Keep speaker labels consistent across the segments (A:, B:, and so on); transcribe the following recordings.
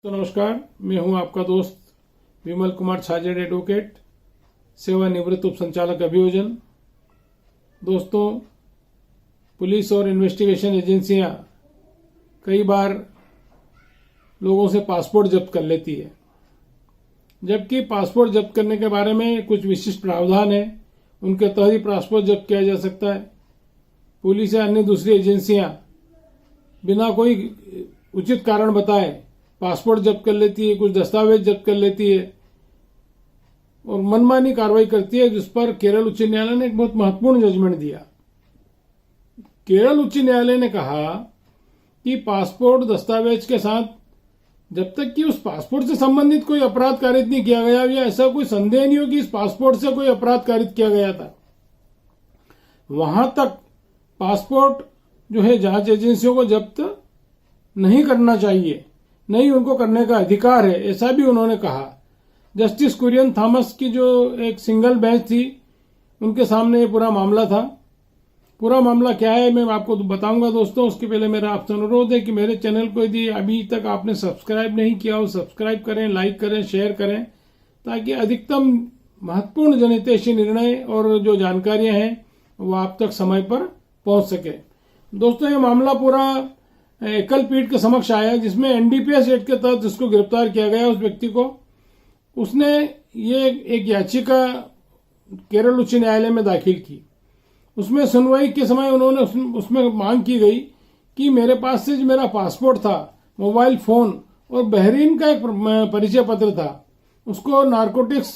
A: तो नमस्कार, मैं हूं आपका दोस्त विमल कुमार छाजेड़, एडवोकेट, सेवानिवृत्त उप संचालक अभियोजन। दोस्तों, पुलिस और इन्वेस्टिगेशन एजेंसियां कई बार लोगों से पासपोर्ट जब्त कर लेती है, जबकि पासपोर्ट जब्त करने के बारे में कुछ विशिष्ट प्रावधान है। उनके तहत ही पासपोर्ट जब्त किया जा सकता है। पुलिस या अन्य दूसरी एजेंसियां बिना कोई उचित कारण बताए पासपोर्ट जब्त कर लेती है, कुछ दस्तावेज जब्त कर लेती है और मनमानी कार्रवाई करती है, जिस पर केरल उच्च न्यायालय ने एक बहुत महत्वपूर्ण जजमेंट दिया। केरल उच्च न्यायालय ने कहा कि पासपोर्ट दस्तावेज के साथ जब तक कि उस पासपोर्ट से संबंधित कोई अपराध कारित नहीं किया गया या ऐसा कोई संदेह नहीं हो कि इस पासपोर्ट से कोई अपराध कारित किया गया था, वहां तक पासपोर्ट जो है जांच एजेंसियों को जब्त नहीं करना चाहिए, नहीं उनको करने का अधिकार है, ऐसा भी उन्होंने कहा। जस्टिस कुरियन थॉमस की जो एक सिंगल बेंच थी, उनके सामने ये पूरा मामला था। पूरा मामला क्या है मैं आपको बताऊंगा दोस्तों। उसके पहले मेरा आपसे अनुरोध है कि मेरे चैनल को यदि अभी तक आपने सब्सक्राइब नहीं किया हो, सब्सक्राइब करें, लाइक करें, शेयर करें, ताकि अधिकतम महत्वपूर्ण जनहितैषी निर्णय और जो जानकारियां हैं वो आप तक समय पर पहुंच सके। दोस्तों, ये मामला पूरा एकल पीठ के समक्ष आया, जिसमें एनडीपीएस एक्ट के तहत जिसको गिरफ्तार किया गया उस व्यक्ति को, उसने ये एक याचिका केरल उच्च न्यायालय में दाखिल की। उसमें सुनवाई के समय उन्होंने उसमें मांग की गई कि मेरे पास से जो मेरा पासपोर्ट था, मोबाइल फोन और बहरीन का एक परिचय पत्र था, उसको नारकोटिक्स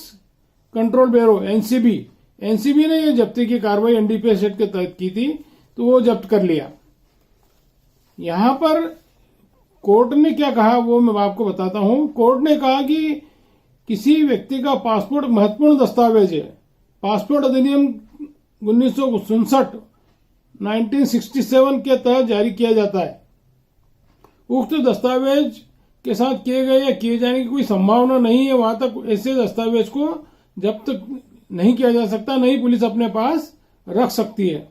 A: कंट्रोल ब्यूरो एनसीबी ने ये जब्ती की कार्रवाई एनडीपीएस एक्ट के तहत की थी, तो वो जब्त कर लिया। यहां पर कोर्ट ने क्या कहा वो मैं आपको बताता हूं। कोर्ट ने कहा कि किसी व्यक्ति का पासपोर्ट महत्वपूर्ण दस्तावेज है। पासपोर्ट अधिनियम 1967 के तहत जारी किया जाता है। उक्त दस्तावेज के साथ किए गए या किए जाने की कोई संभावना नहीं है, वहां तक ऐसे दस्तावेज को जब्त नहीं किया जा सकता, नहीं पुलिस अपने पास रख सकती है।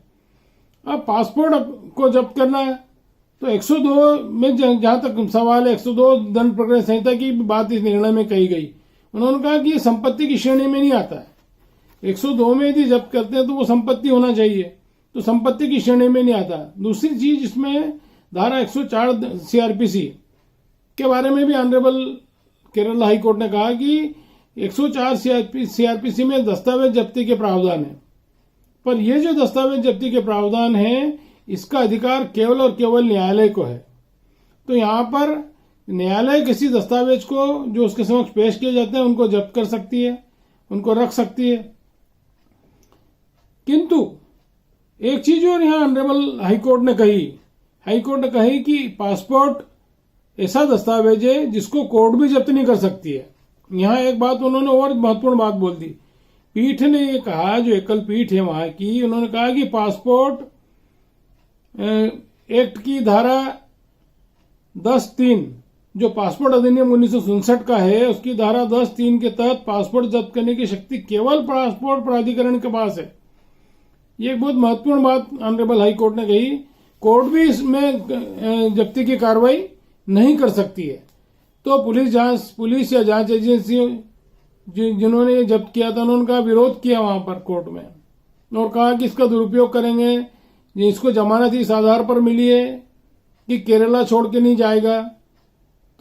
A: अब पासपोर्ट को जब्त करना है तो 102 में जहां तक सवाल है, 102 दंड प्रकरण संहिता की बात इस निर्णय में कही गई। उन्होंने कहा कि ये संपत्ति की श्रेणी में नहीं आता है। 102 में यदि जब्त करते हैं तो वो संपत्ति होना चाहिए, तो संपत्ति की श्रेणी में नहीं आता। दूसरी चीज, इसमें धारा 104 सीआरपीसी के बारे में भी ऑनरेबल केरल हाई कोर्ट ने कहा कि 104 सीआरपीसी में दस्तावेज जब्ती के प्रावधान है, पर ये जो दस्तावेज जब्ती के प्रावधान है, इसका अधिकार केवल और केवल न्यायालय को है। तो यहां पर न्यायालय किसी दस्तावेज को जो उसके समक्ष पेश किए जाते हैं उनको जब्त कर सकती है, उनको रख सकती है। किंतु एक चीज और यहां ऑनरेबल हाईकोर्ट ने कही कि पासपोर्ट ऐसा दस्तावेज है जिसको कोर्ट भी जब्त नहीं कर सकती है। यहां एक बात उन्होंने और महत्वपूर्ण बात बोल दी। पीठ ने ये कहा, जो एकल पीठ है वहां की, उन्होंने कहा कि पासपोर्ट एक्ट की धारा 10(3) जो पासपोर्ट अधिनियम 1967 का है, उसकी धारा 10(3) के तहत पासपोर्ट जब्त करने की शक्ति केवल पासपोर्ट प्राधिकरण के पास है। ये एक बहुत महत्वपूर्ण बात ऑनरेबल हाई कोर्ट ने कही। कोर्ट भी इसमें जब्ती की कार्रवाई नहीं कर सकती है। तो पुलिस या जांच एजेंसी जिन्होंने ये जब्त किया था, उन्होंने कहा, विरोध किया वहां पर कोर्ट में और कहा कि इसका दुरुपयोग करेंगे, इसको जमानत इस आधार पर मिली है कि केरला छोड़ के नहीं जाएगा।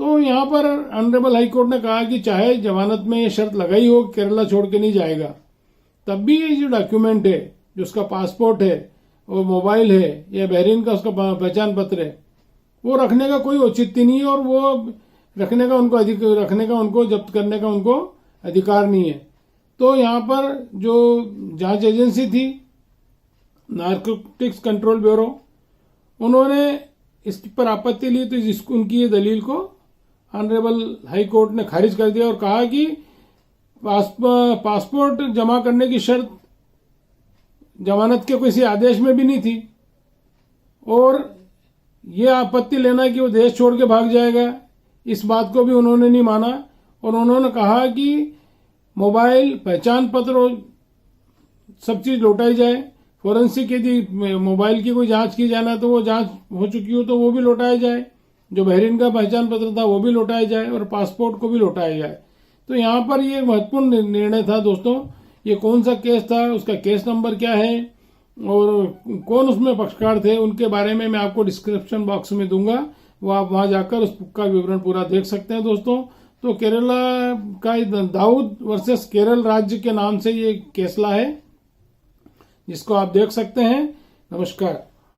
A: तो यहां पर ऑनरेबल हाई कोर्ट ने कहा कि चाहे जमानत में ये शर्त लगाई हो कि केरला छोड़ के नहीं जाएगा, तब भी ये जो डॉक्यूमेंट है, जो उसका पासपोर्ट है, वो मोबाइल है या बहरीन का उसका पहचान पत्र है, वो रखने का कोई औचित्य नहीं है और वो रखने का उनको जब्त करने का उनको अधिकार नहीं है। तो यहां पर जो जांच एजेंसी थी, नारकोटिक्स कंट्रोल ब्यूरो, उन्होंने इस पर आपत्ति ली, तो उनकी ये दलील को ऑनरेबल हाई कोर्ट ने खारिज कर दिया और कहा कि पासपोर्ट जमा करने की शर्त जमानत के किसी आदेश में भी नहीं थी, और ये आपत्ति लेना कि वो देश छोड़ के भाग जाएगा, इस बात को भी उन्होंने नहीं माना। और उन्होंने कहा कि मोबाइल, पहचान पत्र, सब चीज लौटाई जाए। फोरेंसिक यदि मोबाइल की कोई जांच की जाना तो वो जांच हो चुकी हो तो वो भी लौटाया जाए। जो बहरीन का पहचान पत्र था वो भी लौटाया जाए और पासपोर्ट को भी लौटाया जाए। तो यहाँ पर ये महत्वपूर्ण निर्णय था दोस्तों। ये कौन सा केस था, उसका केस नंबर क्या है और कौन उसमें पक्षकार थे, उनके बारे में मैं आपको डिस्क्रिप्शन बॉक्स में दूंगा, वो आप वहां जाकर उसका विवरण पूरा देख सकते हैं दोस्तों। तो केरला का दाऊद वर्सेस केरल राज्य के नाम से ये केसला है, जिसको आप देख सकते हैं। नमस्कार।